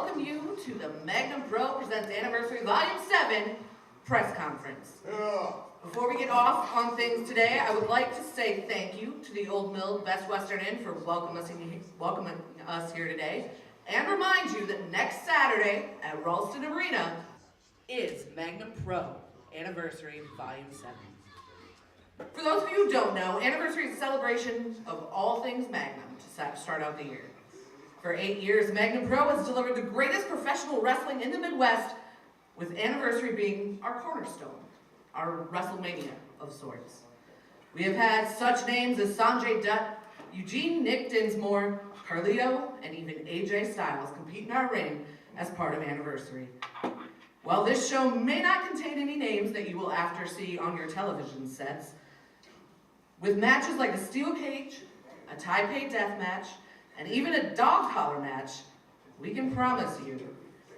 welcome you to the Magnum Pro Presents Anniversary Volume 7 press conference. Before we get off on things today, I would like to say thank you to the Old Mill Best Western Inn for welcoming us here today, and remind you that next Saturday at Ralston Arena is Magnum Pro Anniversary Volume 7. For those of you who don't know, Anniversary is a celebration of all things Magnum to start out the year. For 8 years, Magnum Pro has delivered the greatest professional wrestling in the Midwest, with Anniversary being our cornerstone, our WrestleMania of sorts. We have had such names as Sanjay Dutt, Eugene Nick Dinsmore, Carlito, and even AJ Styles compete in our ring as part of Anniversary. While this show may not contain any names that you will after see on your television sets, with matches like a steel cage, a Taipei death match, and even a dog collar match, we can promise you,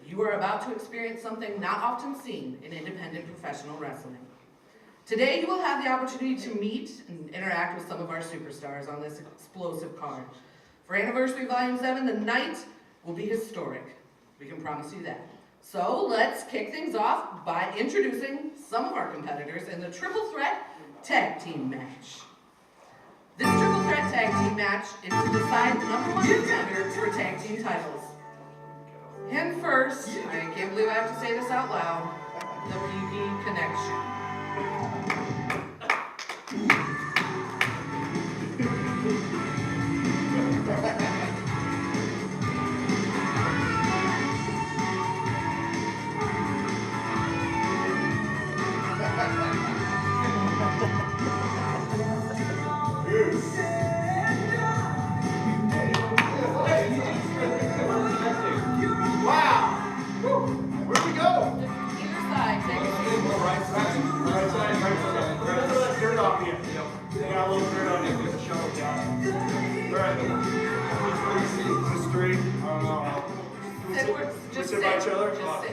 you are about to experience something not often seen in independent professional wrestling. Today you will have the opportunity to meet and interact with some of our superstars on this explosive card. For Anniversary Volume 7, the night will be historic. We can promise you that. So let's kick things off by introducing some of our competitors in the Triple Threat Tag Team match. This Triple Threat Tag Team match is to decide the #1 contender for tag team titles. And first, I can't believe I have to say this out loud, the PP Connection.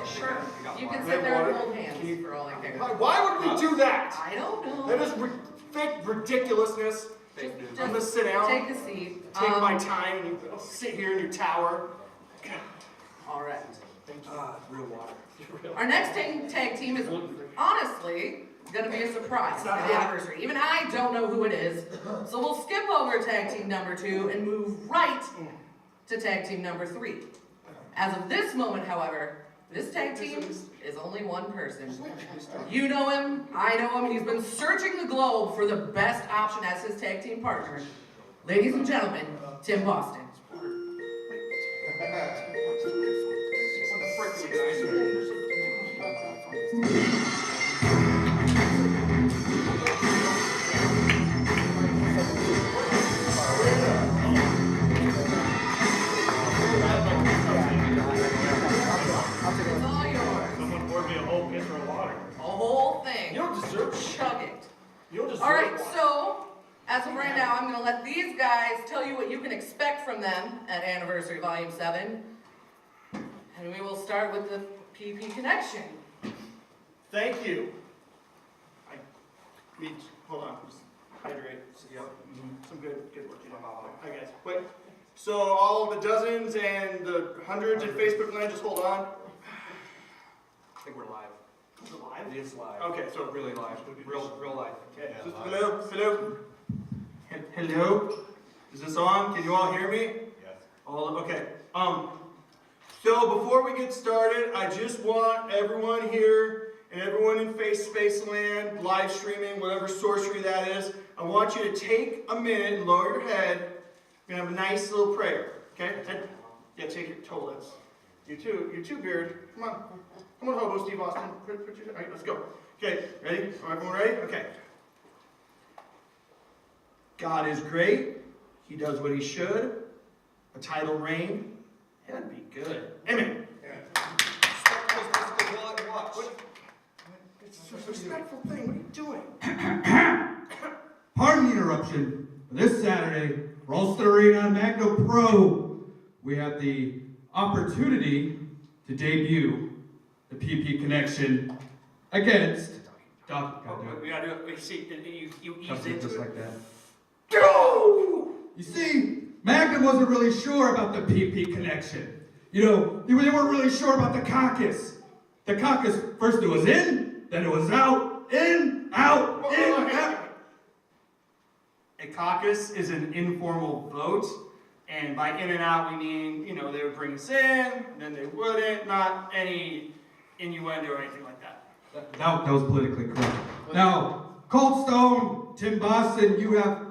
Sure. You can sit there and hold hands for all I care. Why would we do that? I don't know. That is fake ridiculousness. I'm gonna sit down. Take a seat. Take my time and you sit here in your tower. All right. Thank you. Real water. Our next tag team is honestly gonna be a surprise at the Anniversary. Even I don't know who it is. So we'll skip over tag team number 2 and move right to tag team number 3. As of this moment, however, this tag team is only one person. You know him, I know him, he's been searching the globe for the best option as his tag team partner. Ladies and gentlemen, Tim Boston. As of right now, I'm going to let these guys tell you what you can expect from them at Anniversary Volume 7. And we will start with the PP Connection. Thank you. Hold on. Just hydrate. Some good work. Hi guys. Wait. So all the dozens and the hundreds in Facebook land, just hold on. I think we're live. Is it live? It is live. Okay, so really live. Real live. Okay. Yeah, Just live. hello. Hello? Is this on? Can you all hear me? Yes. All okay. So before we get started, I just want everyone here and everyone in Space Land, live streaming, whatever sorcery that is, I want you to take a minute and lower your head. We're gonna have a nice little prayer. Okay? Yeah, take your toe lips. You too, Beard. Come on, Hobo Steve Austin. All right, let's go. Okay, ready? Everyone ready? Okay. God is great. He does what he should. A title reign. That'd be good. Amen. It's a respectful thing. What are you doing? Pardon the interruption. This Saturday, Ralston Arena Magnum Pro, we have the opportunity to debut the PP Connection against Doc. We gotta do it. We see, you ease into just it. like that. Go! You see, Magnum wasn't really sure about the PP Connection. You know, they weren't really sure about the caucus. The caucus, first it was in, then it was out, in, out, in, out. A caucus is an informal vote, and by in and out we mean, they would bring us in, then they wouldn't, not any innuendo or anything like that. That was politically correct. Now, Cold Stone, Tim Boston, you have...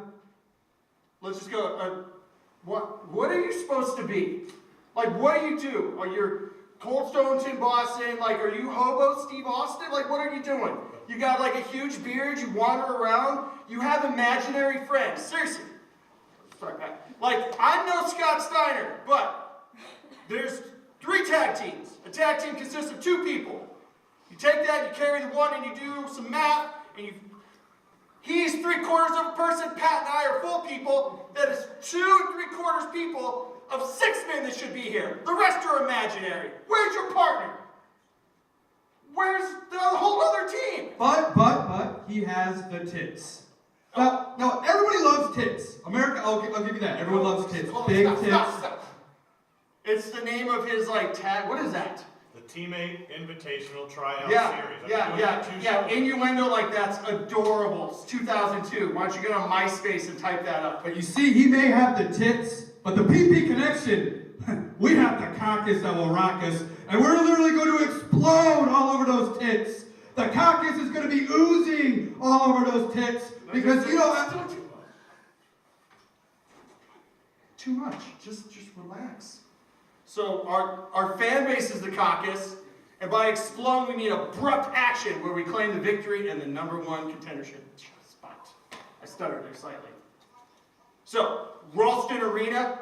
Let's just go. What are you supposed to be? Like, what do you do? Are you Cold Stone, Tim Boston? Like, are you hobo Steve Austin? Like, what are you doing? You got like a huge beard, you wander around, you have imaginary friends. Seriously. Sorry, like, I'm no Scott Steiner, but there's 3 tag teams. A tag team consists of 2 people. You take that, you carry the one, and you do some math, and he's 3/4 of a person, Pat and I are full people. That is 2 3/4 people of 6 men that should be here. The rest are imaginary. Where's your partner? Where's the whole other team? But, he has the tits. Now, everybody loves tits. America, I'll give you that. Everyone loves tits. Big tits. Stop. It's the name of his, tag. What is that? The Teammate Invitational Tryout Series. Yeah. Innuendo like that's adorable. It's 2002. Why don't you get on MySpace and type that up? But you see, he may have the tits, but the PP connection, we have the caucus that will rock us, and we're literally going to explode all over those tits. The caucus is going to be oozing all over those tits, because you know... Too much. Just relax. So our fan base is the caucus, and by explode we mean abrupt action where we claim the victory and the #1 contendership spot. I stuttered there slightly. So, Ralston Arena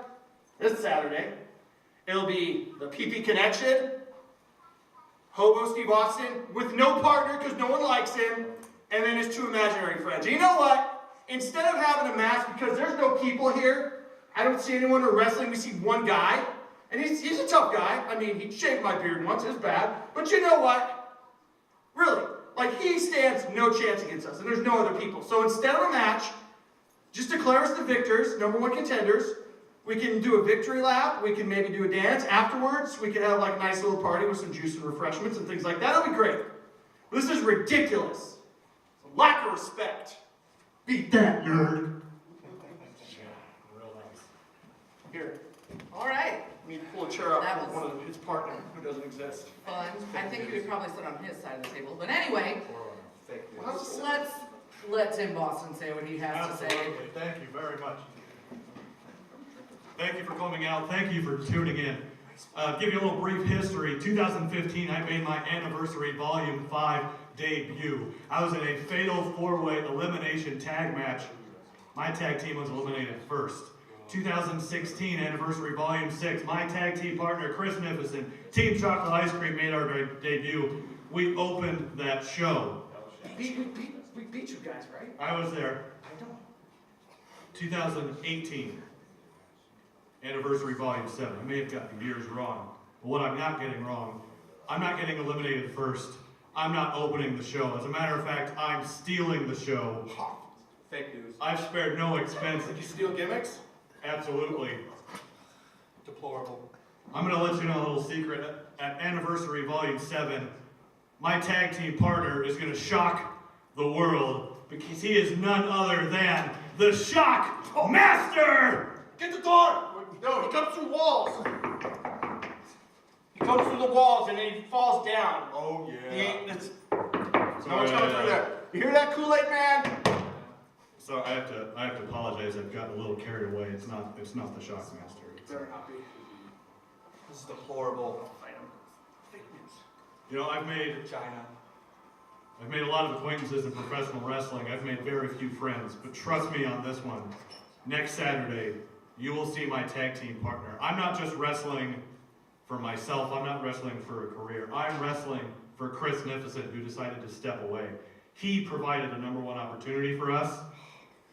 this Saturday. It'll be the PP Connection, Hobo Steve Austin, with no partner because no one likes him, and then his 2 imaginary friends. And you know what? Instead of having a match, because there's no people here, I don't see anyone in wrestling, we see one guy. And he's a tough guy. I mean, he shaved my beard once, it's bad. But you know what? Really, he stands no chance against us, and there's no other people. So instead of a match, just declare us the victors, #1 contenders. We can do a victory lap, we can maybe do a dance. Afterwards, we can have a nice little party with some juice and refreshments and things like that. That'll be great. This is ridiculous. It's a lack of respect. Beat that, nerd. Here. All right. I need to pull a chair out That for was- one of his partner who doesn't exist. Fun. I think you would probably sit on his side of the table. But anyway, let's let Tim Boston say what he has to say. Absolutely. Thank you very much. Thank you for coming out. Thank you for tuning in. Give you a little brief history. 2015, I made my anniversary Volume 5 debut. I was in a fatal 4-way elimination tag match. My tag team was eliminated first. 2016 anniversary Volume 6. My tag team partner Chris Nifison, Team Chocolate Ice Cream, made our debut. We opened that show. We beat you guys, right? I was there. I don't. 2018 anniversary Volume 7. I may have got the years wrong, but what I'm not getting wrong, I'm not getting eliminated first. I'm not opening the show. As a matter of fact, I'm stealing the show. Fake news. I've spared no expense. Did you steal gimmicks? Absolutely. Deplorable. I'm going to let you know a little secret. At Anniversary Volume 7, my tag team partner is going to shock the world because he is none other than the Shock Master! Get the door! No, he comes through walls. He comes through the walls and then he falls down. Oh, He ain't, it's, So, no one's coming through there. You hear that, Kool-Aid man? So I have to apologize. I've gotten a little carried away. It's not the Shock Master. Better not be. This is deplorable. Fake news. You know, I've made China. a lot of acquaintances in professional wrestling. I've made very few friends, but trust me on this one. Next Saturday, you will see my tag team partner. I'm not just wrestling for myself. I'm not wrestling for a career. I'm wrestling for Chris Nifison, who decided to step away. He provided a #1 opportunity for us,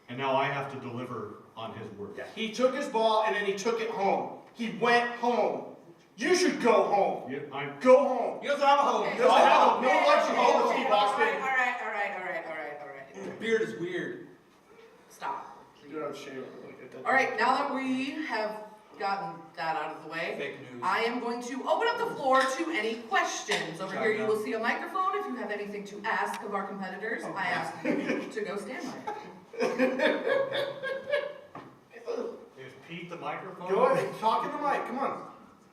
and now I have to deliver on his word. Yeah, he took his ball and then he took it home. He went home. You should go home. Yeah, I'm Go home. He doesn't have a home. He doesn't have a home. No one likes you home with Steve All Austin. right, all right. The beard is weird. Stop. Dude, I'm ashamed. All right, now that we have gotten that out of the way, Fake news. I am going to open up the floor to any questions. Over here you will see a microphone. If you have anything to ask of our competitors, I ask you to go stand by it. Is Pete the microphone? Go ahead, talk in the mic, come on.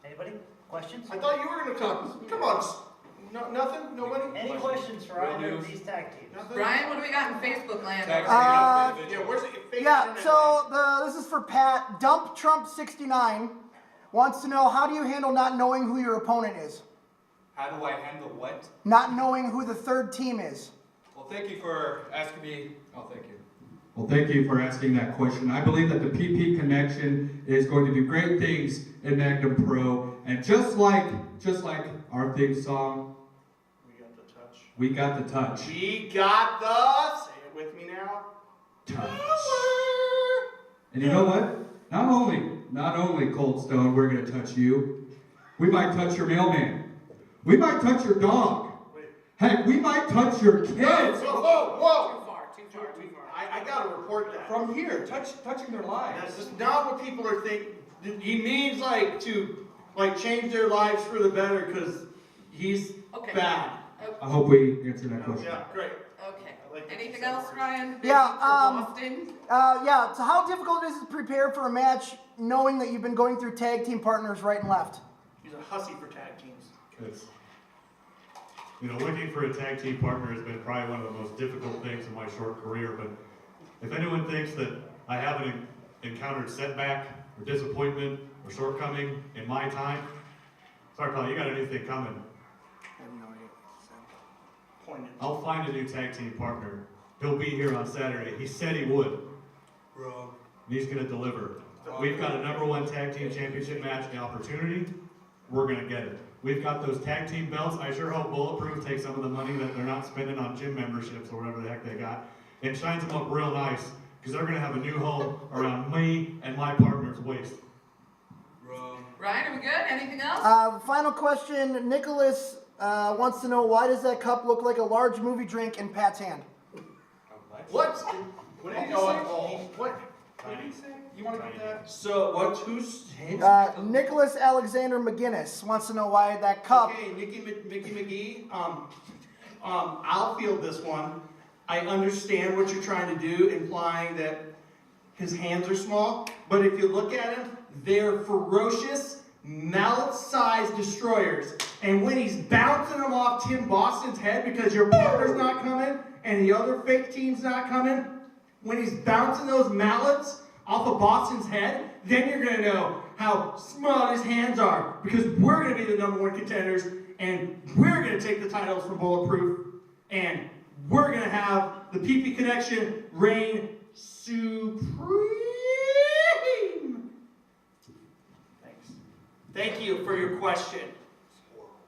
Anybody? Questions? I thought you were gonna talk. Come on. No, nothing? Nobody? Any questions for either of these tag teams? Nothing? Brian, what do we got in Facebook land? Yeah, where's it? Fake Yeah, internet so this is for Pat. Dump Trump 69 wants to know, how do you handle not knowing who your opponent is? How do I handle what? Not knowing who the third team is. Well, thank you for asking me. Oh, thank you. Well, thank you for asking that question. I believe that the PP Connection is going to do great things in Magnum Pro, and just like our theme song, We got the touch. we got the touch. We got the, say it with me now. Touch. And you know what? Not only Cold Stone, we're gonna touch you. We might touch your mailman. We might touch your dog. Heck, we might touch your kids. Whoa. Too far. I gotta report that. From here, touching their lives. That's just not what people are thinking. He means to change their lives for the better because he's Okay. bad. I hope we answered that question. Yeah, great. Okay. like that Anything you said else, words. Ryan? Yeah, Boston? Yeah, so how difficult is it to prepare for a match knowing that you've been going through tag team partners right and left? He's a hussy for tag teams. It's, looking for a tag team partner has been probably one of the most difficult things in my short career, but if anyone thinks that I haven't encountered setback or disappointment or shortcoming in my time, sorry pal, you got anything coming. I have no idea. Poignant. I'll find a new tag team partner. He'll be here on Saturday. He said he would. Bro. And he's gonna deliver. We've got a #1 tag team championship match opportunity. We're gonna get it. We've got those tag team belts. I sure hope Bulletproof takes some of the money that they're not spending on gym memberships or whatever the heck they got and shines them up real nice, because they're gonna have a new home around me and my partner's waist. Ryan, are we good? Anything else? Final question. Nicholas wants to know, why does that cup look like a large movie drink in Pat's hand? What? What did you say? What? What did he say? You want to get that? So, what's who's? Nicholas Alexander McGinnis wants to know why that cup. Okay, Mickey McGee. I'll field this one. I understand what you're trying to do, implying that his hands are small. But if you look at him, they're ferocious, mallet-sized destroyers. And when he's bouncing them off Tim Boston's head because your partner's not coming and the other fake team's not coming, when he's bouncing those mallets off of Boston's head, then you're going to know how small his hands are, because we're going to be the #1 contenders, and we're going to take the titles from Bulletproof, and we're going to have the PP Connection reign supreme. Thanks. Thank you for your question,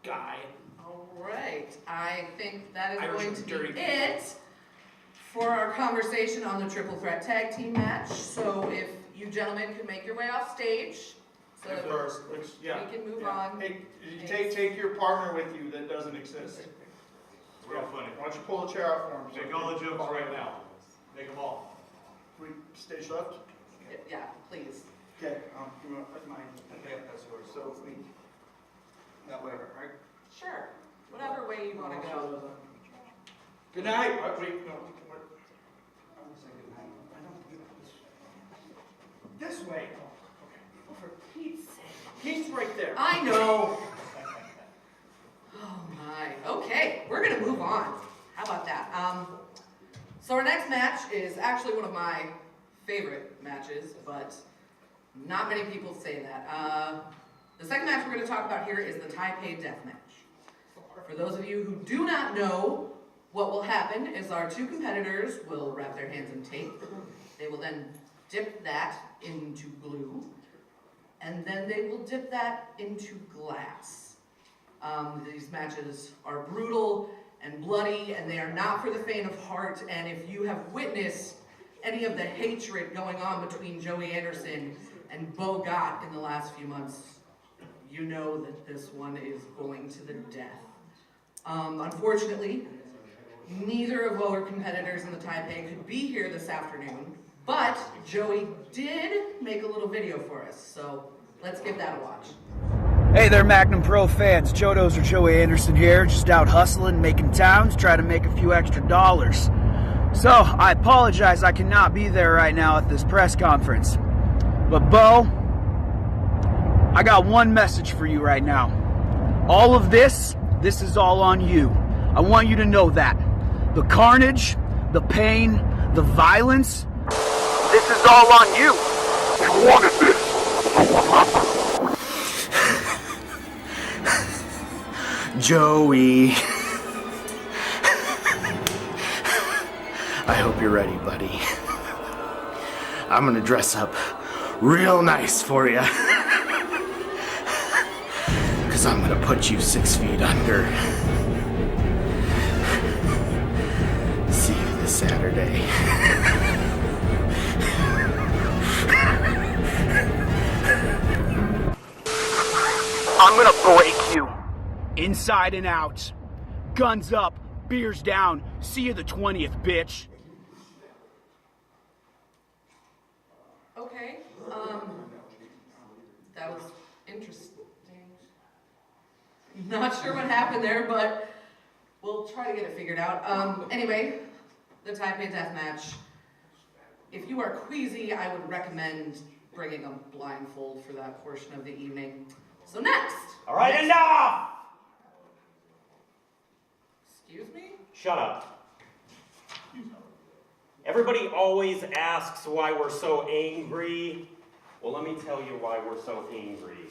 guy. All right. I think that is Irish going to dirty. be it for our conversation on the Triple Threat Tag Team match. So if you gentlemen could make your way off stage, so that First, we can move on. Hey, take your partner with you that doesn't exist. Real funny. Why don't you pull the chair out for him? Make all the jokes right now. Make them all. Can we stage left? Yeah, please. Okay, you want mine? Okay, that's yours. So we, that way, right? Sure. Whatever way you want to go. Good night. Wait, no. What? I want to say good night. I don't do this. This way. Oh, for Pete's sake. He's right there. I know. Oh my. Okay, we're gonna move on. How about that? So our next match is actually one of my favorite matches, but not many people say that. The second match we're gonna talk about here is the Taipei Death Match. For those of you who do not know, what will happen is our two competitors will wrap their hands in tape. They will then dip that into glue, and then they will dip that into glass. These matches are brutal and bloody, and they are not for the faint of heart. And if you have witnessed any of the hatred going on between Joey Anderson and Bo Gott in the last few months, you know that this one is going to the death. Unfortunately, neither of our competitors in the Taipei could be here this afternoon, but Joey did make a little video for us, so Let's give that a watch. Hey there, Magnum Pro fans. Joe Dozer, Joey Anderson here, just out hustling, making towns, trying to make a few extra dollars. So, I apologize I cannot be there right now at this press conference. But, Bo, I got one message for you right now. All of this is all on you. I want you to know that. The carnage, the pain, the violence, this is all on you. You wanted this. Joey. I hope you're ready, buddy. I'm gonna dress up real nice for you. Cause I'm gonna put you 6 feet under. See you this Saturday. I'm gonna break you. Inside and out. Guns up, beers down. See you the 20th, bitch. Okay, that was interesting. Not sure what happened there, but we'll try to get it figured out. Anyway, the Taipei Deathmatch. If you are queasy, I would recommend bringing a blindfold for that portion of the evening. So next! All right, enough! Excuse me? Shut up. Everybody always asks why we're so angry. Well, let me tell you why we're so angry.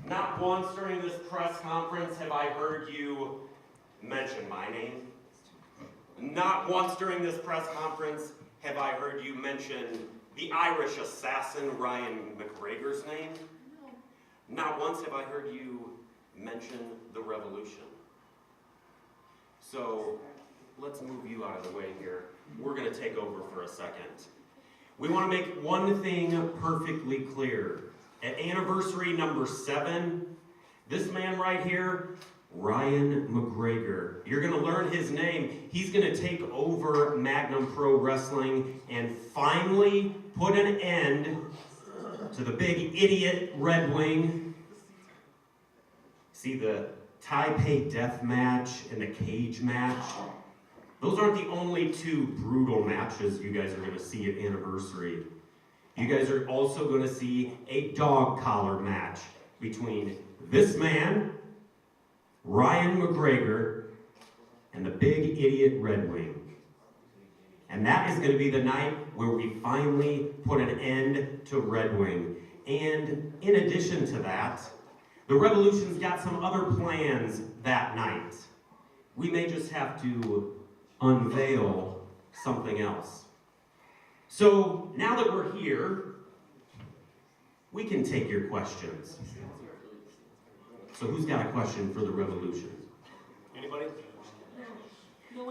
Not once during this press conference have I heard you mention my name. Not once during this press conference have I heard you mention the Irish assassin Ryan McGregor's name. Not once have I heard you mention the revolution. So let's move you out of the way here. We're going to take over for a second. We want to make one thing perfectly clear. At anniversary number 7, this man right here, Ryan McGregor. You're going to learn his name. He's going to take over Magnum Pro Wrestling and finally put an end to the big idiot Red Wing. See the Taipei Death Match and the Cage Match? Those aren't the only 2 brutal matches you guys are going to see at anniversary. You guys are also going to see a dog collar match between this man, Ryan McGregor, and the big idiot Red Wing. And that is going to be the night where we finally put an end to Red Wing. And in addition to that, the Revolution's got some other plans that night. We may just have to unveil something else. So now that we're here, we can take your questions. So who's got a question for the Revolution? Anybody?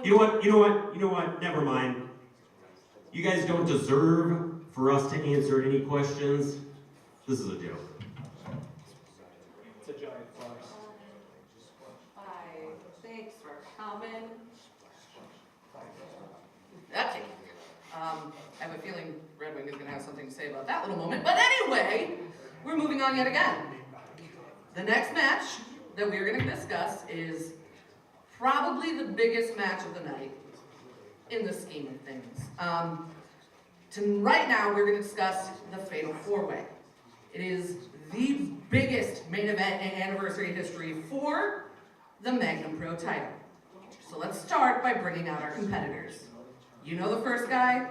You know what? Never mind. You guys don't deserve for us to answer any questions. This is a joke. It's a giant farce. Hi, thanks for coming. Okay. I have a feeling Red Wing is going to have something to say about that little moment. But anyway, we're moving on yet again. The next match that we're going to discuss is probably the biggest match of the night in the scheme of things. Right now, we're going to discuss the Fatal 4-Way. It is the biggest main event in anniversary history for the Magnum Pro title. So let's start by bringing out our competitors. You know the first guy,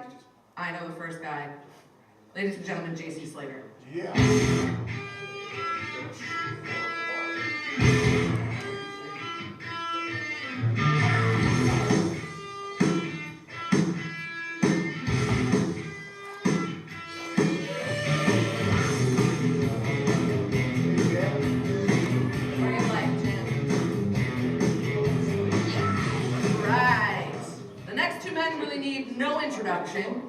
I know the first guy. Ladies and gentlemen, JC Slater. Yeah. No introduction.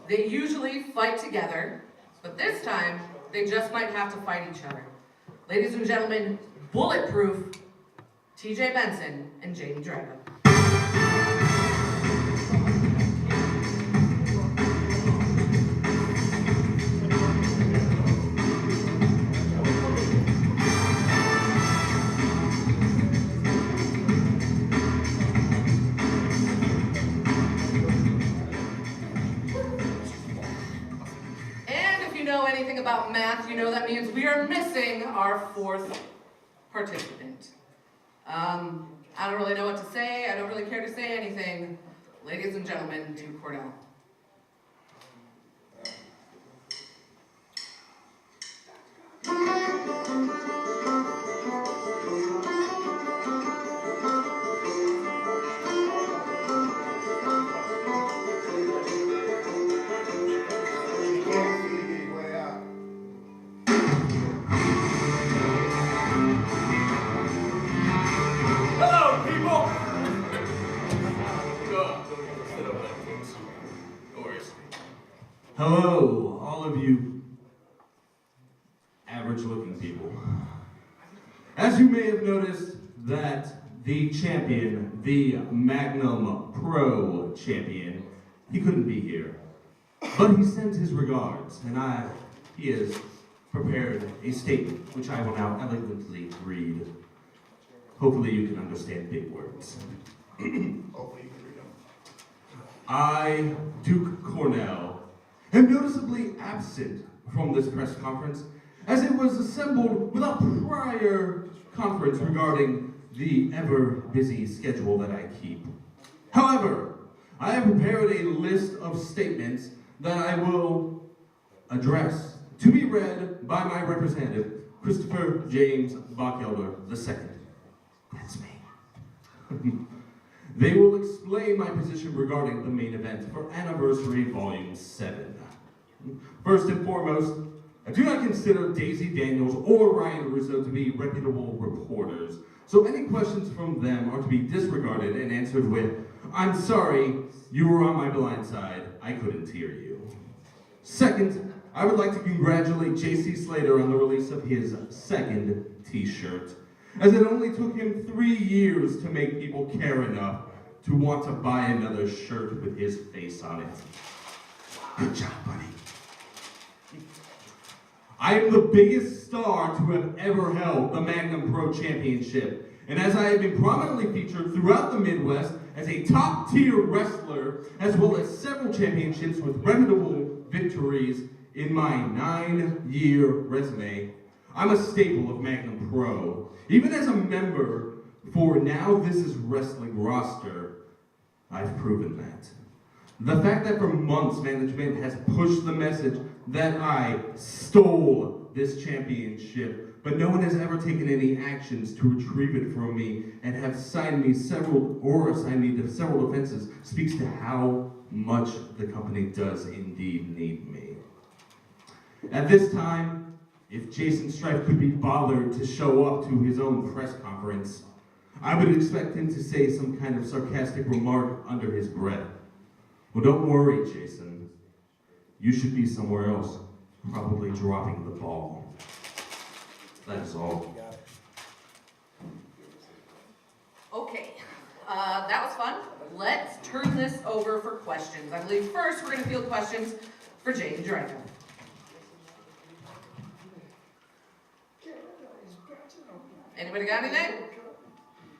They usually fight together, but this time they just might have to fight each other. Ladies and gentlemen, Bulletproof, TJ Benson, and Jamie Drago. about math, you know that means we are missing our fourth participant. I don't really know what to say. I don't really care to say anything. Ladies and gentlemen, Duke Cornell. Hello, all of you average-looking people. As you may have noticed, that the champion, the Magnum Pro champion, he couldn't be here. But he sent his regards, and he has prepared a statement, which I will now eloquently read. Hopefully you can understand big words. Hopefully you can read them. I, Duke Cornell, am noticeably absent from this press conference, as it was assembled without prior conference regarding the ever-busy schedule that I keep. However, I have prepared a list of statements that I will address to be read by my representative, Christopher James Bachelder II. That's me. They will explain my position regarding the main event for Anniversary Volume 7. First and foremost, I do not consider Daisy Daniels or Ryan Russo to be reputable reporters, so any questions from them are to be disregarded and answered with, "I'm sorry, you were on my blind side, I couldn't hear you." Second, I would like to congratulate JC Slater on the release of his second t-shirt, as it only took him 3 years to make people care enough to want to buy another shirt with his face on it. Good job, buddy. I am the biggest star to have ever held the Magnum Pro Championship, and as I have been prominently featured throughout the Midwest as a top-tier wrestler, as well as several championships with reputable victories in my 9-year resume, I'm a staple of Magnum Pro. Even as a member for Now This Is Wrestling roster, I've proven that. The fact that for months management has pushed the message that I stole this championship, but no one has ever taken any actions to retrieve it from me and have assigned me to several offenses speaks to how much the company does indeed need me. At this time, if Jason Strife could be bothered to show up to his own press conference, I would expect him to say some kind of sarcastic remark under his breath. Well, don't worry, Jason. You should be somewhere else, probably dropping the ball. That is all. Okay, that was fun. Let's turn this over for questions. I believe first we're going to field questions for Jane Draco. Anybody got anything?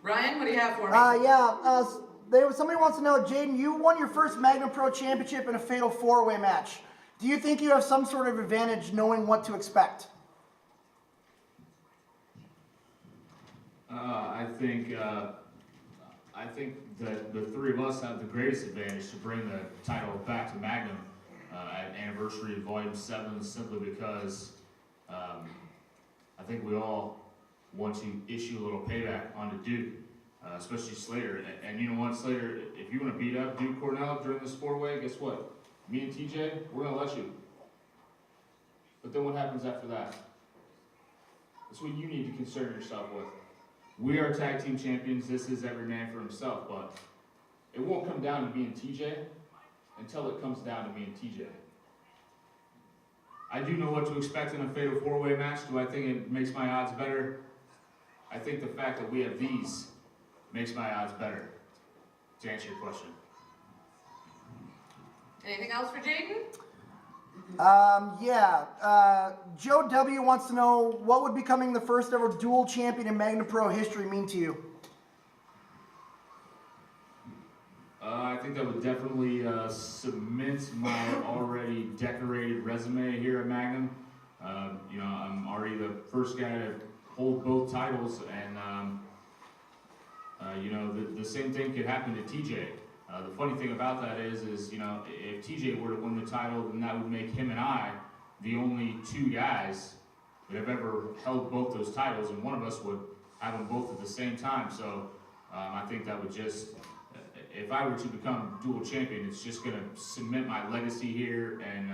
Ryan, what do you have for me? Somebody wants to know, Jaden, you won your first Magnum Pro Championship in a fatal 4-way match. Do you think you have some sort of advantage knowing what to expect? I think that the three of us have the greatest advantage to bring the title back to Magnum at Anniversary Volume 7, simply because I think we all want to issue a little payback onto Duke, especially Slater. And you know what, Slater, if you want to beat up Duke Cornell during this 4-way, guess what? Me and TJ, we're going to let you. But then what happens after that? That's what you need to concern yourself with. We are tag team champions. This is every man for himself, but it won't come down to me and TJ until it comes down to me and TJ. I do know what to expect in a fatal 4-way match. Do I think it makes my odds better? I think the fact that we have these makes my odds better, to answer your question. Anything else for Jaden? Joe W. wants to know, what would becoming the first ever dual champion in Magnum Pro history mean to you? I think that would definitely cement my already decorated resume here at Magnum. You know, I'm already the first guy to hold both titles, and you know, the same thing could happen to TJ. The funny thing about that is, you know, if TJ were to win the title, then that would make him and I the only two guys that have ever held both those titles, and one of us would have them both at the same time. So I think that would just, if I were to become dual champion, it's just going to cement my legacy here and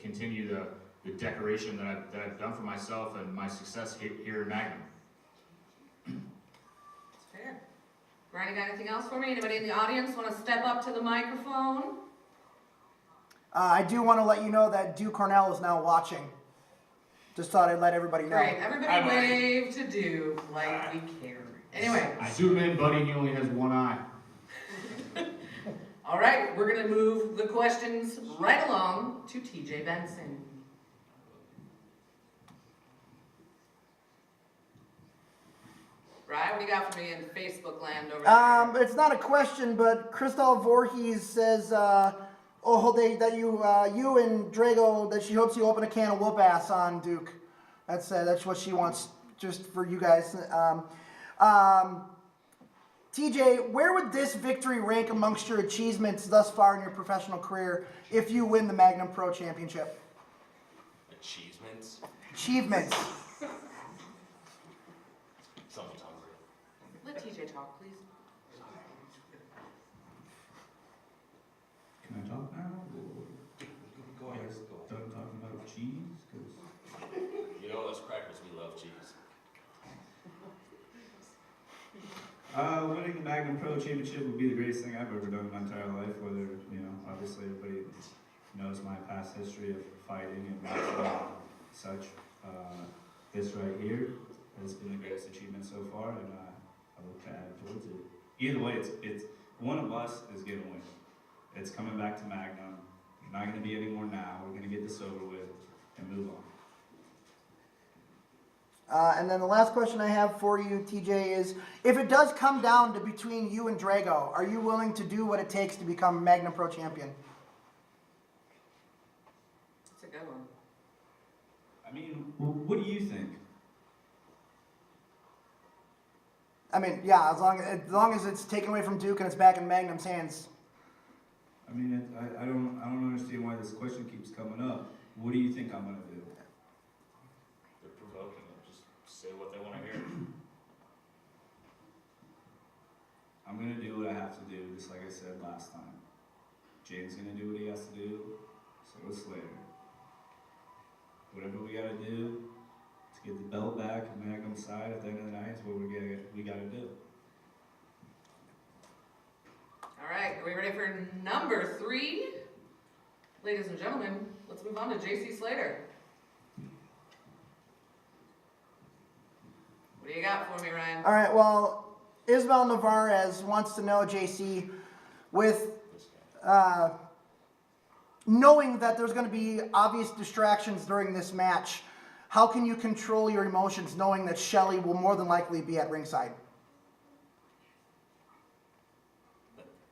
continue the decoration that I've done for myself and my success here in Magnum. That's fair. Brian, you got anything else for me? Anybody in the audience want to step up to the microphone? I do want to let you know that Duke Cornell is now watching. Just thought I'd let everybody know. Great. Everybody wave to Duke like we care. Anyway. Zoom in, buddy. He only has one eye. All right, we're going to move the questions right along to TJ Benson. Right, what do you got for me in Facebook land over there? It's not a question, but Crystal Voorhees says, you and Drago, that she hopes you open a can of whoop ass on Duke. That's what she wants, just for you guys. TJ, where would this victory rank amongst your achievements thus far in your professional career if you win the Magnum Pro Championship? Achievements? Achievements. Someone's hungry. Let TJ talk, please. Can I talk now? Go ahead. Done talking about cheese? You know, us crackers, we love cheese. Winning the Magnum Pro Championship would be the greatest thing I've ever done in my entire life. Whether, you know, obviously everybody knows my past history of fighting and such. This right here has been the greatest achievement so far, and I look to add towards it. Either way, it's one of us is going to win. It's coming back to Magnum. There's not going to be any more now. We're going to get this over with and move on. And then the last question I have for you, TJ, is if it does come down to between you and Drago, are you willing to do what it takes to become Magnum Pro Champion? That's a good one. I mean, what do you think? I mean, yeah, as long as it's taken away from Duke and it's back in Magnum's hands. I mean, I don't understand why this question keeps coming up. What do you think I'm going to do? They're provoking them. Just say what they want to hear. I'm going to do what I have to do, just like I said last time. James going to do what he has to do, so is Slater. Whatever we got to do to get the belt back on Magnum's side at the end of the night is what we got to do. All right, are we ready for number 3? Ladies and gentlemen, let's move on to JC Slater. What do you got for me, Ryan? All right, well, Isabel Navarez wants to know, JC, with knowing that there's going to be obvious distractions during this match, how can you control your emotions knowing that Shelly will more than likely be at ringside?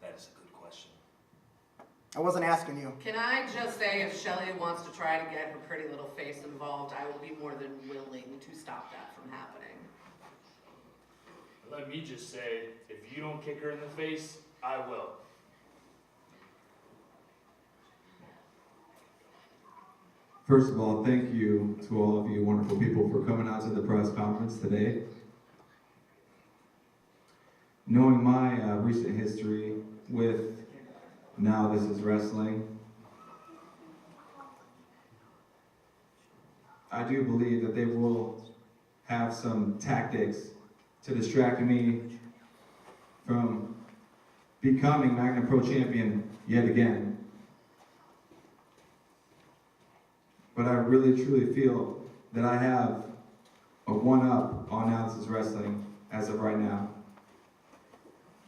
That is a good question. I wasn't asking you. Can I just say, if Shelly wants to try to get her pretty little face involved, I will be more than willing to stop that from happening. Let me just say, if you don't kick her in the face, I will. First of all, thank you to all of you wonderful people for coming out to the press conference today. Knowing my recent history with Now This Is Wrestling, I do believe that they will have some tactics to distract me from becoming Magnum Pro Champion yet again. But I really truly feel that I have a one-up on Now This Is Wrestling as of right now.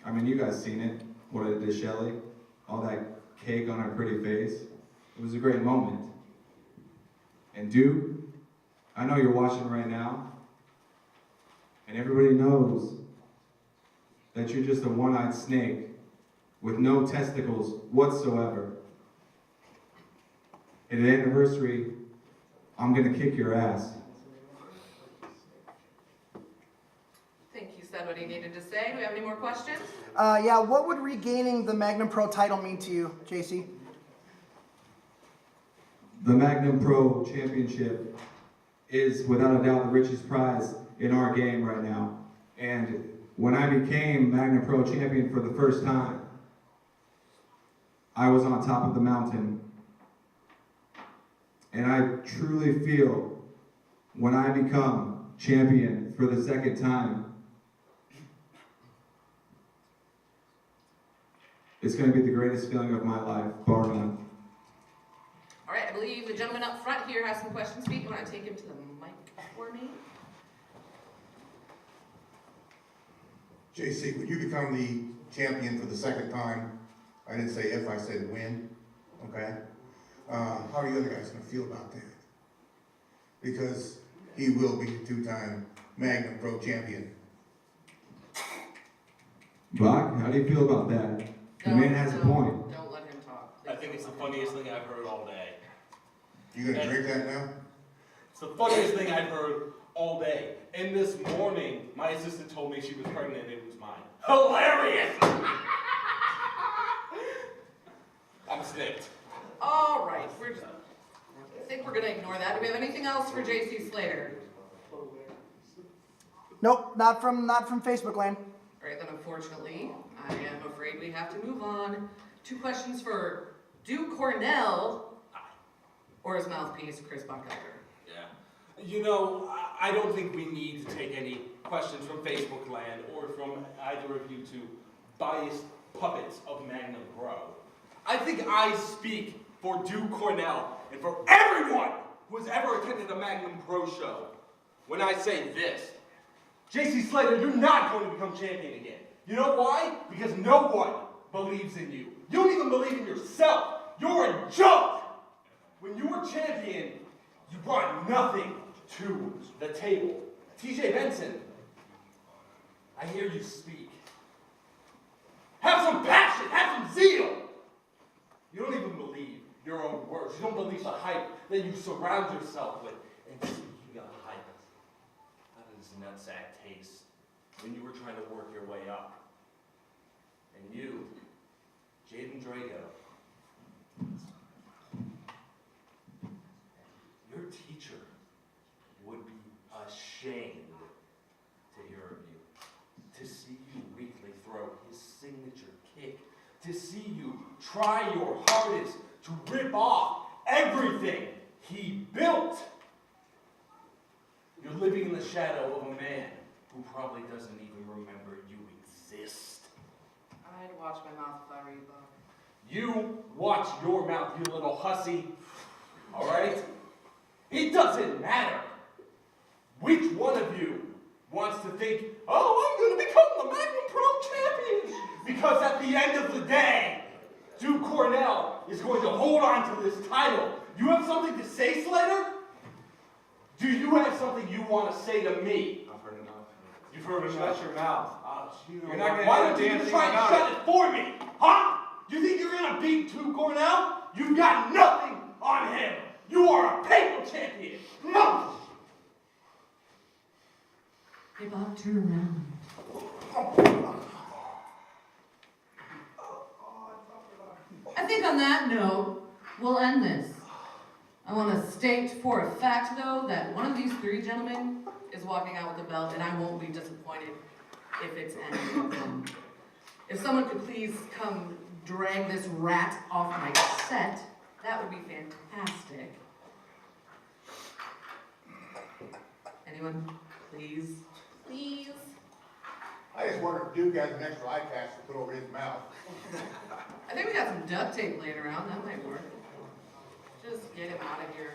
I mean, you guys seen it, what I did to Shelly, all that cake on her pretty face. It was a great moment. And Duke, I know you're watching right now, and everybody knows that you're just a one-eyed snake with no testicles whatsoever. At an anniversary I'm gonna kick your ass. I think you said what he needed to say. Do we have any more questions? Yeah, what would regaining the Magnum Pro title mean to you, JC? The Magnum Pro Championship is without a doubt the richest prize in our game right now. And when I became Magnum Pro Champion for the first time, I was on top of the mountain. And I truly feel when I become champion for the second time, it's going to be the greatest feeling of my life, bar none. All right, I believe the gentleman up front here has some questions for you. You want to take him to the mic for me? JC, when you become the champion for the second time, I didn't say if, I said when, okay? How are you other guys going to feel about that? Because he will be the two-time Magnum Pro champion. Bach, how do you feel about that? The man has a point. Don't let him talk. I think it's the funniest thing I've heard all day. You gonna drink that now? It's the funniest thing I've heard all day. And this morning, my assistant told me she was pregnant and it was mine. Hilarious! I'm snipped. All right, I think we're going to ignore that. Do we have anything else for JC Slater? Nope, not from Facebook land. All right, then unfortunately, I am afraid we have to move on. 2 questions for Duke Cornell or his mouthpiece, Chris Buckhalter. Yeah. You know, I don't think we need to take any questions from Facebook land or from either of you two biased puppets of Magnum Pro. I think I speak for Duke Cornell and for everyone who has ever attended a Magnum Pro show when I say this. JC Slater, you're not going to become champion again. You know why? Because no one believes in you. You don't even believe in yourself. You're a joke. When you were champion, you brought nothing to the table. TJ Benson, I hear you speak. Have some passion, have some zeal. You don't even believe your own words. You don't believe the hype that you surround yourself with. And speaking of hype, how does nutsack taste when you were trying to work your way up? And you, Jaden Drago, your teacher would be ashamed to hear of you, to see you weakly throw his signature kick, to see you try your hardest to rip off everything he built. You're living in the shadow of a man who probably doesn't even remember you exist. I'd watch my mouth if I were you, Bob. You watch your mouth, you little hussy. All right? It doesn't matter which one of you wants to think, oh, I'm going to become the Magnum Pro champion. Because at the end of the day, Duke Cornell is going to hold on to this title. You have something to say, Slater? Do you have something you want to say to me? I've heard enough. You've heard enough. Shut your mouth. You're not gonna Why don't you just try to shut it for me? Huh? You think you're going to beat Duke Cornell? You've got nothing on him. You are a paper champion. No. Hey, Bob, turn around. I think on that note, we'll end this. I want to state for a fact, though, that one of these 3 gentlemen is walking out with the belt, and I won't be disappointed if it's any of them. If someone could please come drag this rat off my set, that would be fantastic. Anyone? Please? Please? I just wonder if Duke has an extra eye patch to put over his mouth. I think we got some duct tape laying around. That might work. Just get him out of here.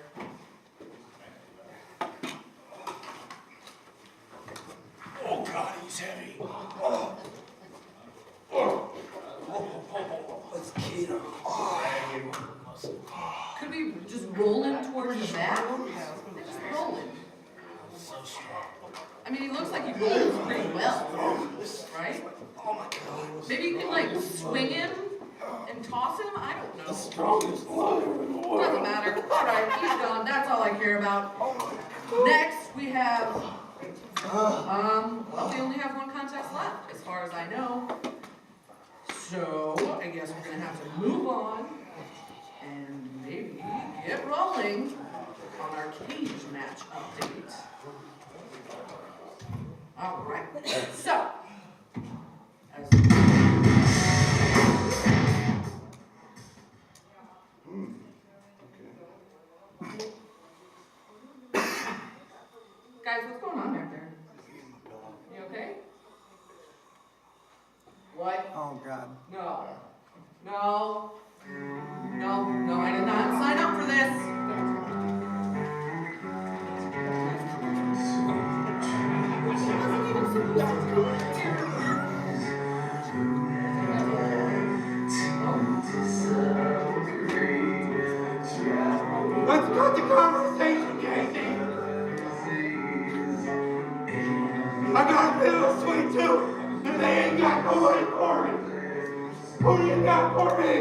Oh, God, he's heavy. Let's get him. Could we just roll him towards the back? Just roll him. I mean, he looks like he rolls pretty well, right? Maybe you can, like, swing him And toss him? I don't know. The strongest liar in the world. Doesn't matter. All right, he's gone. That's all I care about. Next, we have, well, we only have one contest left, as far as I know. So, I guess we're gonna have to move on and maybe get rolling on our cage match update. All right. So, guys, what's going on back there? You okay? What? Oh, God. No. No. No, I did not sign up for this. She wasn't even supposed to do it. Let's cut the conversation, Casey. I got a little sweet too, and they ain't got nobody for me. Who do you got for me?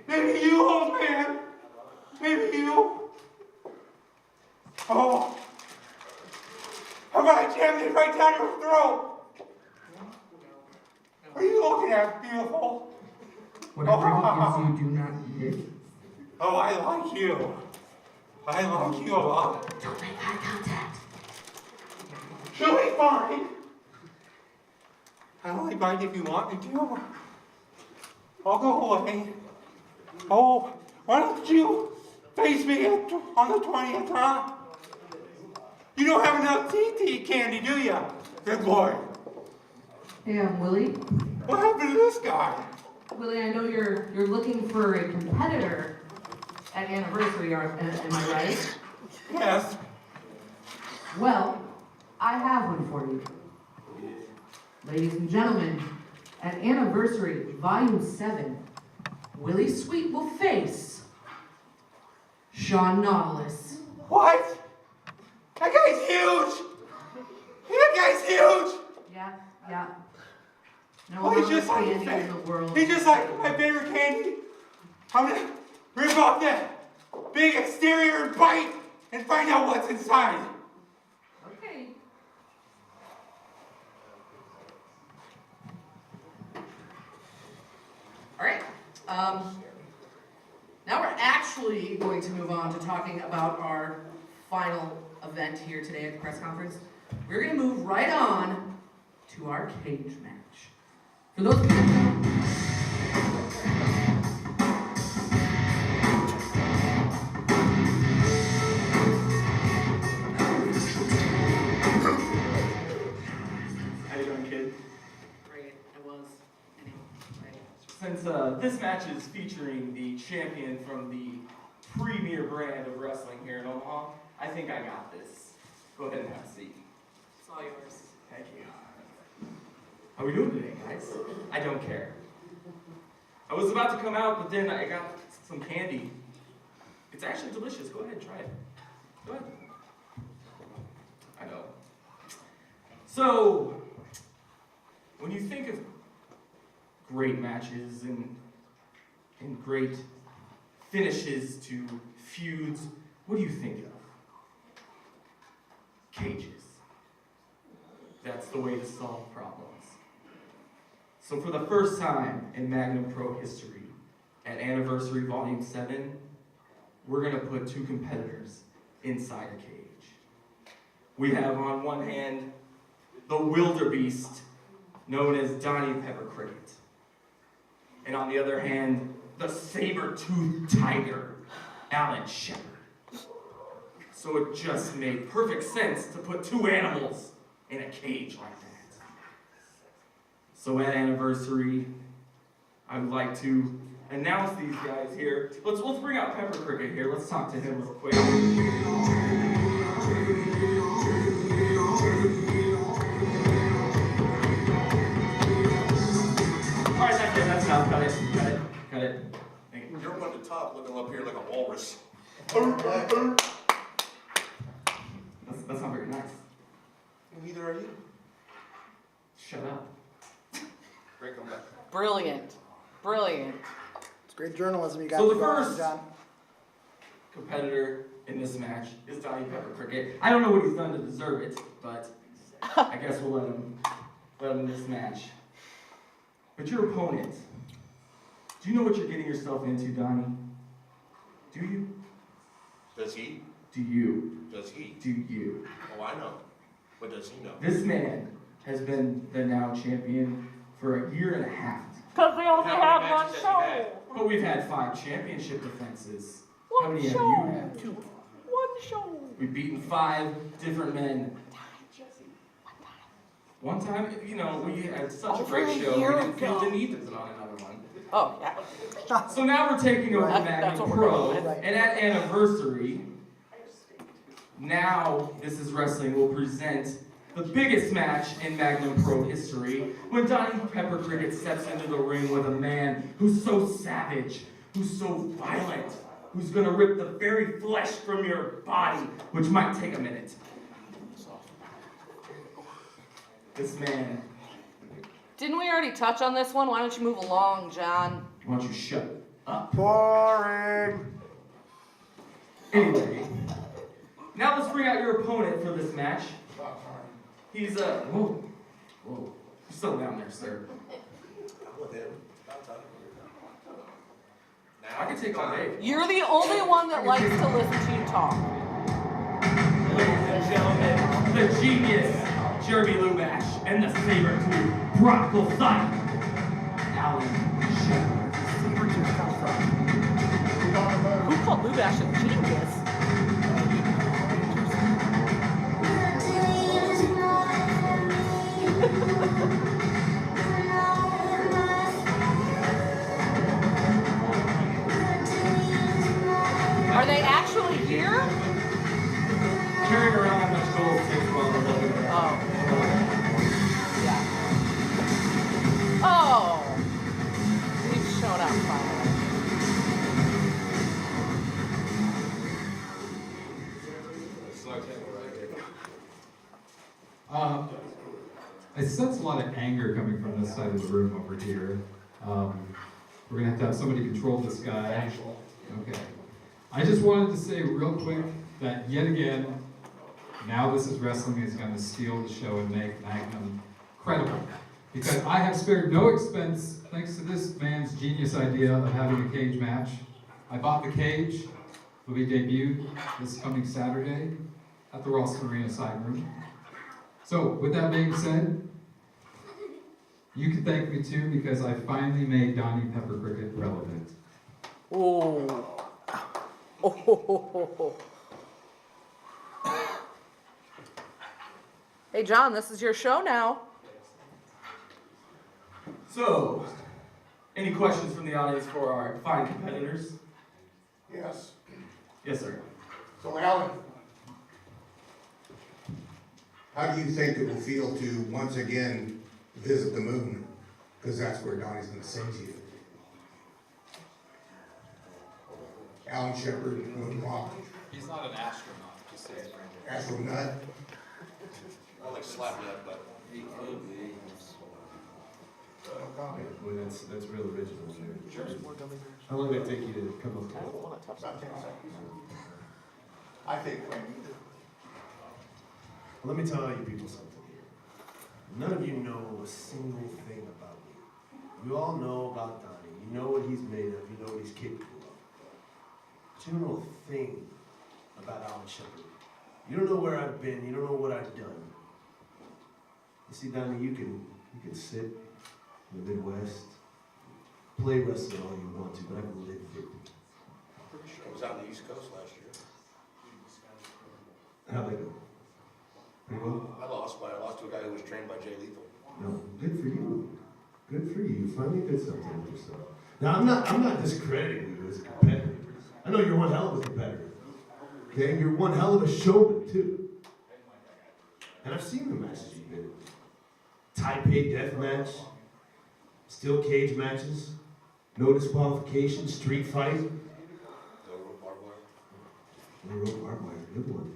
Maybe you, old man. Maybe you. Oh. How about I jam it right down your throat? What are you looking at, beautiful? Whatever he gives you, do not eat it. Oh, I like you. I like you a lot. Don't make eye contact. She'll be fine. I'll only bite if you want me to. I'll go away. Oh, why don't you face me on the 20th, huh? You don't have enough teeth to eat candy, do you? Good boy. Hey, I'm Willie. What happened to this guy? Willie, I know you're looking for a competitor at Anniversary, am I right? Yes. Well, I have one for you. Ladies and gentlemen, at Anniversary Volume 7, Willie Sweet will face Sean Nautilus. What? That guy's huge! That guy's huge! Yeah. No Oh, he's just like candy in the world. He's just like my favorite candy. I'm gonna rip off that big exterior and bite and find out what's inside. Okay. All right. Now we're actually going to move on to talking about our final event here today at the press conference. We're going to move right on to our cage match. For those of you How you doing, kid? Great, I was. Anyway. Since this match is featuring the champion from the premier brand of wrestling here in Omaha, I think I got this. Go ahead and have a seat. It's all yours. Thank you. How are we doing today, guys? I don't care. I was about to come out, but then I got some candy. It's actually delicious. Go ahead, try it. Go ahead. I know. So, when you think of great matches and great finishes to feuds, what do you think of? Cages. That's the way to solve problems. So for the first time in Magnum Pro history, at Anniversary Volume 7, we're going to put two competitors inside a cage. We have on one hand the wildebeest known as Donnie Pepper Cricket. And on the other hand, the saber-toothed tiger, Alan Shepard. So it just made perfect sense to put two animals in a cage like that. So at Anniversary, I would like to announce these guys here. Let's bring out Pepper Cricket here. Let's talk to him real quick. All right, that's enough. Cut it. Thank you. You're up on the top, looking up here like a walrus. That's not very nice. Neither are you. Shut up. Great comeback. Brilliant. Brilliant. It's great journalism you got So to the go on, first- John. Competitor in this match is Donnie Pepper Cricket. I don't know what he's done to deserve it, but I guess we'll let him in this match. But your opponent, do you know what you're getting yourself into, Donnie? Do you? Does he? Do you? Does he? Do you? Oh, I know. But does he know? This man has been the now champion for a year and a half. Because we only How have many one matches has he show. had? But we've had 5 championship defenses. How One many show. have you had? 2. One show. We've beaten 5 different men. One time, you know, we had such a great show, we didn't feel the need to put on another one. Oh, yeah. So now we're taking over That's Magnum what we're Pro, going with. and at Anniversary, now This Is Wrestling will present the biggest match in Magnum Pro history, when Donnie Pepper Cricket steps into the ring with a man who's so savage, who's so violent, who's gonna rip the very flesh from your body, which might take a minute. This man, Didn't we already touch on this one? Why don't you move along, John? why don't you shut up? Boring. Anyway, now let's bring out your opponent for this match. He's whoa, you're still down there, sir. I'm with him. I can take all day. You're the only one that likes to listen to you talk. Ladies and gentlemen, the genius, Jeremy Lubash, and the saber-tooth, prodigal son, Alan Shepard. Saber-tooth come from. Who called Lubash a genius? Are they actually here? Carrying around how much gold takes while we're looking at Oh. Yeah. Oh. We've shown up finally. I sense a lot of anger coming from this side of the room over here. We're gonna have to have somebody control this guy. Okay. I just wanted to say real quick that yet again, Now This Is Wrestling is gonna steal the show and make Magnum credible. Because I have spared no expense thanks to this man's genius idea of having a cage match. I bought the cage. Will be debuted this coming Saturday at the Ralston Arena side room. So, with that being said, you can thank me too because I finally made Donnie Pepper Cricket relevant. Oh. Oh. Hey, John, this is your show now. So, any questions from the audience for our fine competitors? Yes. Yes, sir. So Alan, how do you think it will feel to once again visit the moon? Because that's where Donnie's going to send you. Alan Shepard, moonwalk. He's not an astronaut, just say it. Astronaut. I like slap that, but He could be. Well, that's real original. Sure. How long did it take you to come up with it? About 10 seconds. I think. Let me tell you people something here. None of you know a single thing about me. You all know about Donnie. You know what he's made of. You know what he's capable of. But you don't know a thing about Alan Shepard. You don't know where I've been. You don't know what I've done. You see, Donnie, you can sit in the Midwest, play wrestling all you want to, but I've lived it. pretty sure I was out on the East Coast last year. How'd that go? Pretty well? I lost to a guy who was trained by Jay Lethal. No, good for you. Good for you. You finally did something with yourself. Now I'm not discrediting you as a competitor. I know you're one hell of a competitor. Okay, and you're one hell of a showman too. And I've seen the matches you've been in. Taipei death match, steel cage matches, no disqualification, street fight. No rope barbed wire. No rope barbed wire, good one.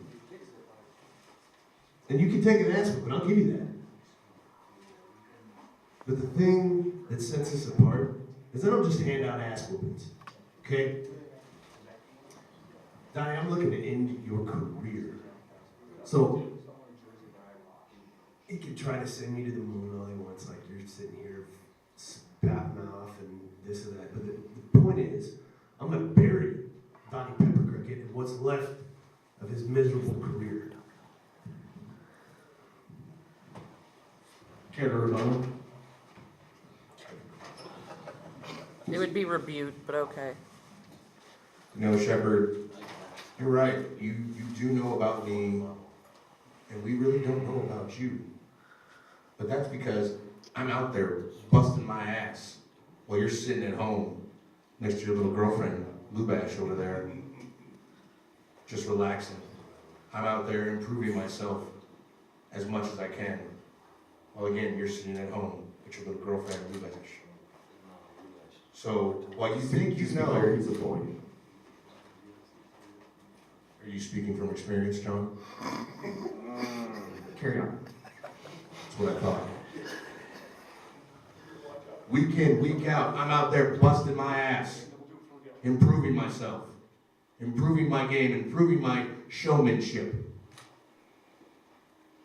And you can take an ass whooping, I'll give you that. But the thing that sets us apart is I don't just hand out ass whoopings, okay? Donnie, I'm looking to end your career. So, he could try to send me to the moon all he wants, like you're sitting here spouting off and this and that. But the point is, I'm gonna bury Donnie Pepper Cricket in what's left of his miserable career. Care to rebuttal? It would be rebuked, but okay. You know, Shepard, you're right. You do know about me, and we really don't know about you. But that's because I'm out there busting my ass while you're sitting at home next to your little girlfriend, Lubash, over there, just relaxing. I'm out there improving myself as much as I can. While again, you're sitting at home with your little girlfriend, Lubash. So, while you think you know... He's a boy. Are you speaking from experience, John? Carry on. That's what I thought. Week in, week out, I'm out there busting my ass, improving myself, improving my game, improving my showmanship,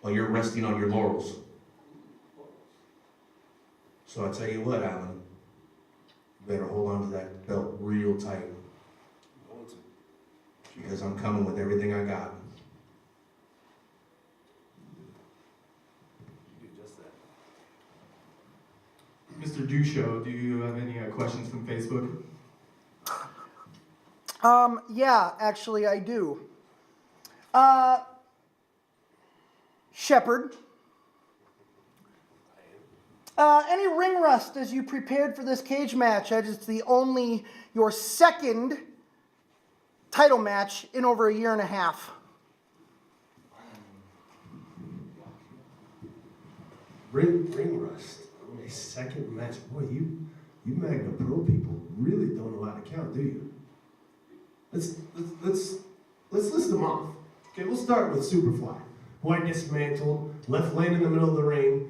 while you're resting on your laurels. So I tell you what, Alan, you better hold on to that belt real tight, because I'm coming with everything I got. Mr. Dusho, do you have any questions from Facebook? Yeah, actually I do. Shepard. Any ring rust as you prepared for this cage match, as it's your second title match in over a year and a half? Ring rust. My second match. Boy, you Magnum Pro people really don't know how to count, do you? Let's list them off. Okay, we'll start with Superfly, who I dismantled, left laying in the middle of the ring.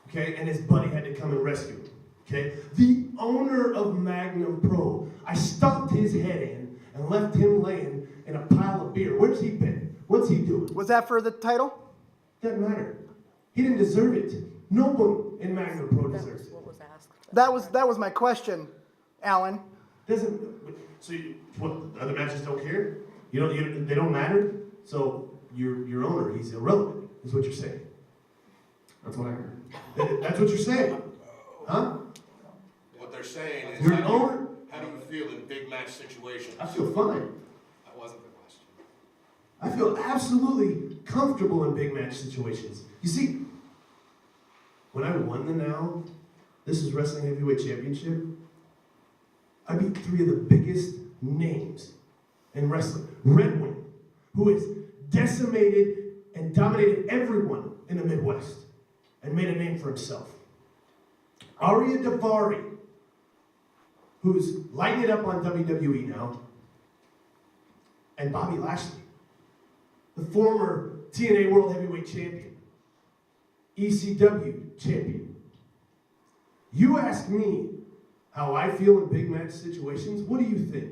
Okay, and his buddy had to come and rescue him. Okay, the owner of Magnum Pro, I stomped his head in and left him laying in a pile of beer. Where's he been? What's he doing? Was that for the title? Doesn't matter. He didn't deserve it. Nobody in Magnum Pro deserves it. What was asked? That was my question, Alan. So what? The other matches don't care? They don't matter. So your owner, he's irrelevant, is what you're saying. That's what I heard. That's what you're saying, huh? What they're saying is, Your owner. how do you feel in big match situations? I feel fine. That wasn't the question. I feel absolutely comfortable in big match situations. You see, when I won the Now, this is Wrestling Heavyweight Championship, I beat 3 of the biggest names in wrestling. Red Wing, who has decimated and dominated everyone in the Midwest and made a name for himself. Arya Davari, who's lighting it up on WWE now, and Bobby Lashley, the former TNA World Heavyweight Champion, ECW Champion. You ask me how I feel in big match situations, what do you think?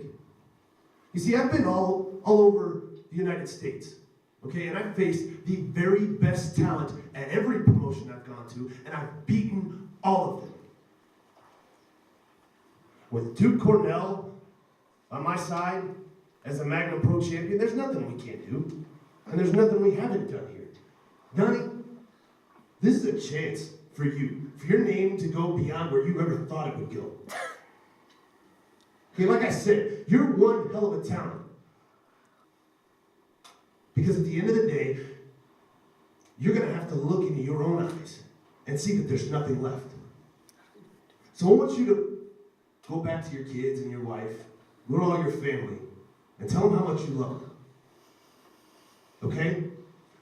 You see, I've been all over the United States, okay, and I've faced the very best talent at every promotion I've gone to, and I've beaten all of them. With Duke Cornell on my side as a Magnum Pro champion, there's nothing we can't do, and there's nothing we haven't done here. Donnie, this is a chance for you, for your name to go beyond where you ever thought it would go. Okay, like I said, you're one hell of a talent. Because at the end of the day, you're going to have to look into your own eyes and see that there's nothing left. So I want you to go back to your kids and your wife, go to all your family, and tell them how much you love them. Okay?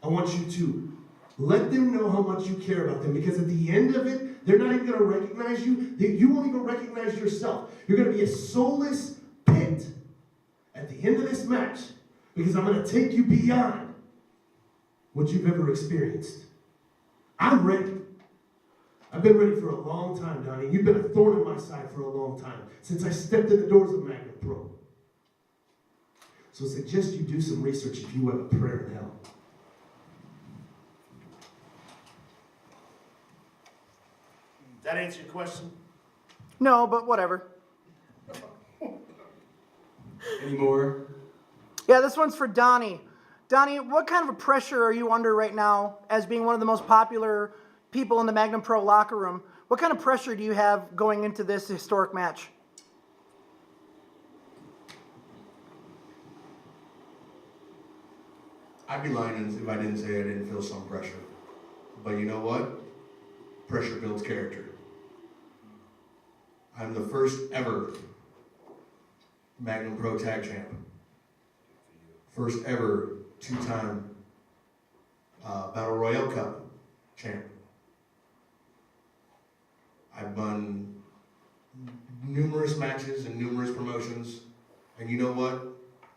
I want you to let them know how much you care about them, because at the end of it, they're not even going to recognize you. You won't even recognize yourself. You're going to be a soulless pit at the end of this match, because I'm going to take you beyond what you've ever experienced. I'm ready. I've been ready for a long time, Donnie. You've been a thorn in my side for a long time, since I stepped in the doors of Magnum Pro. So I suggest you do some research if you have a prayer in hell. That answer your question? No, but whatever. Any more? Yeah, this one's for Donnie. Donnie, what kind of a pressure are you under right now as being one of the most popular people in the Magnum Pro locker room? What kind of pressure do you have going into this historic match? I'd be lying if I didn't say I didn't feel some pressure. But you know what? Pressure builds character. I'm the first ever Magnum Pro Tag Champ. First ever two-time Battle Royale Cup champ. I've won numerous matches and numerous promotions. And you know what?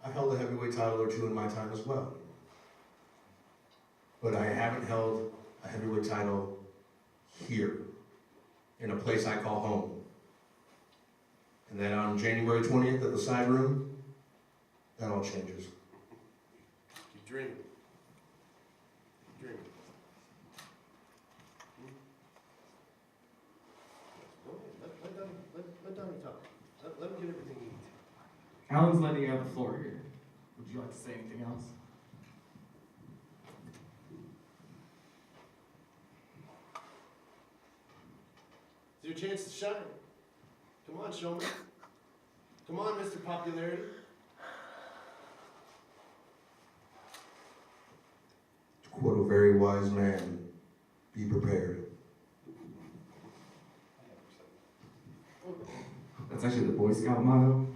I've held a heavyweight title or two in my time as well. But I haven't held a heavyweight title here, in a place I call home. And then on January 20th at the side room, that all changes. Keep dreaming. Keep dreaming. Let Donnie talk. Let him get everything he needs. Alan's letting you have the floor here. Would you like to say anything else? It's your chance to shine. Come on, show me. Come on, Mr. Popularity. To quote a very wise man, be prepared. That's actually the Boy Scout motto.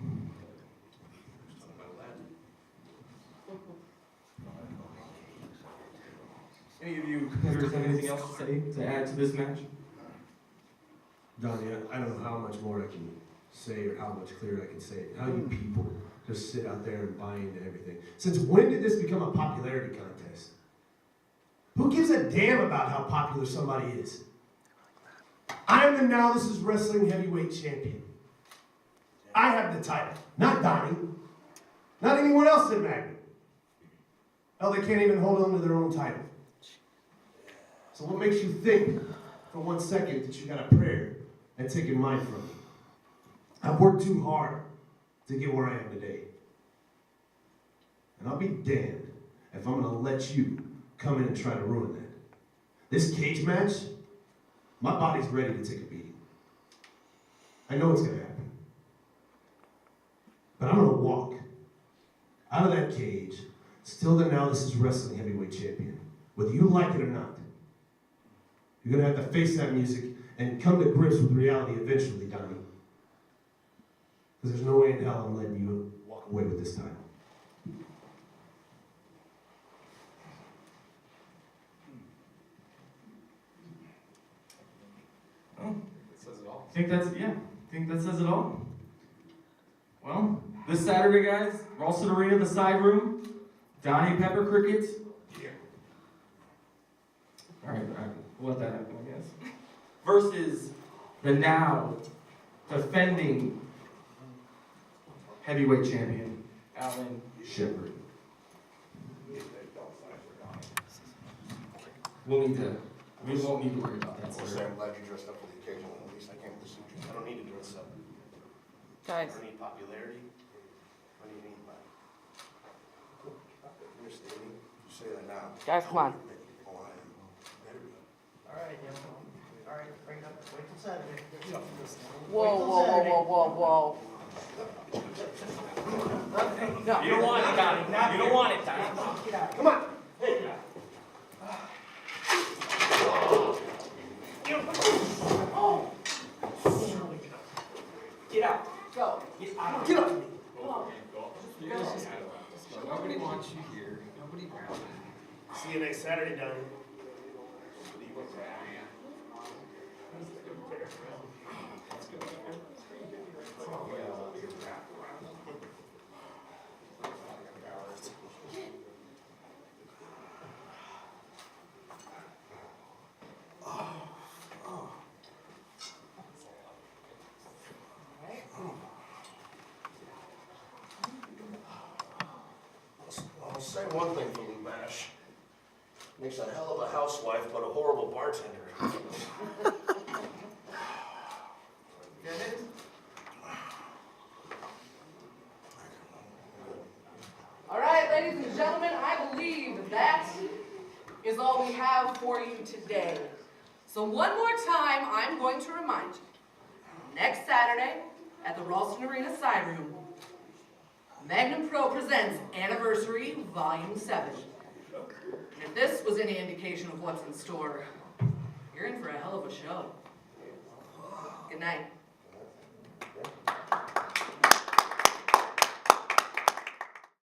Any of you competitors have anything else to say to add to this match? Donnie, I don't know how much more I can say or how much clearer I can say it. How you people just sit out there and buy into everything. Since when did this become a popularity contest? Who gives a damn about how popular somebody is? I'm the Now This Is Wrestling Heavyweight Champion. I have the title, not Donnie. Not anyone else in Magnum. Hell, they can't even hold on to their own title. So what makes you think for 1 second that you got a prayer and taking mine from me? I've worked too hard to get where I am today. And I'll be damned if I'm gonna let you come in and try to ruin that. This cage match, my body's ready to take a beating. I know it's gonna happen. But I'm gonna walk out of that cage, still the Now This Is Wrestling Heavyweight Champion. Whether you like it or not. You're gonna have to face that music and come to grips with reality eventually, Donnie. Because there's no way in hell I'm letting you walk away with this title. Oh, says it all. Think that says it all. Well, this Saturday, guys, Ralston Arena, the side room, Donnie Pepper Cricket. Yeah. All right, we'll let that happen, I guess. Versus the now defending heavyweight champion, Alan Shepard. We won't need to worry about that, sir. I'm glad you dressed up for the occasion. At least I came with the suit. I don't need to dress up. Guys. I need popularity. I need anybody. You're standing. You say that now. Guys, come on. Oh, I am. Better be. All right, all right, bring it up. Wait till Saturday. Whoa, whoa, whoa, whoa, whoa, whoa. No. You don't want it, Donnie. You don't want it, Donnie. Get out. Come on. Hey. Oh. Get out. Go. Get out. Get up. Come on. Nobody wants you here. Nobody wants you. See you next Saturday, Donnie. say one thing for Lou Bash. Makes a hell of a housewife, but a horrible bartender. All right, ladies and gentlemen, I believe that is all we have for you today. So one more time, I'm going to remind you, next Saturday at the Ralston Arena Side Room, Magnum Pro presents Anniversary Volume 7. And if this was any indication of what's in store, you're in for a hell of a show. Good night.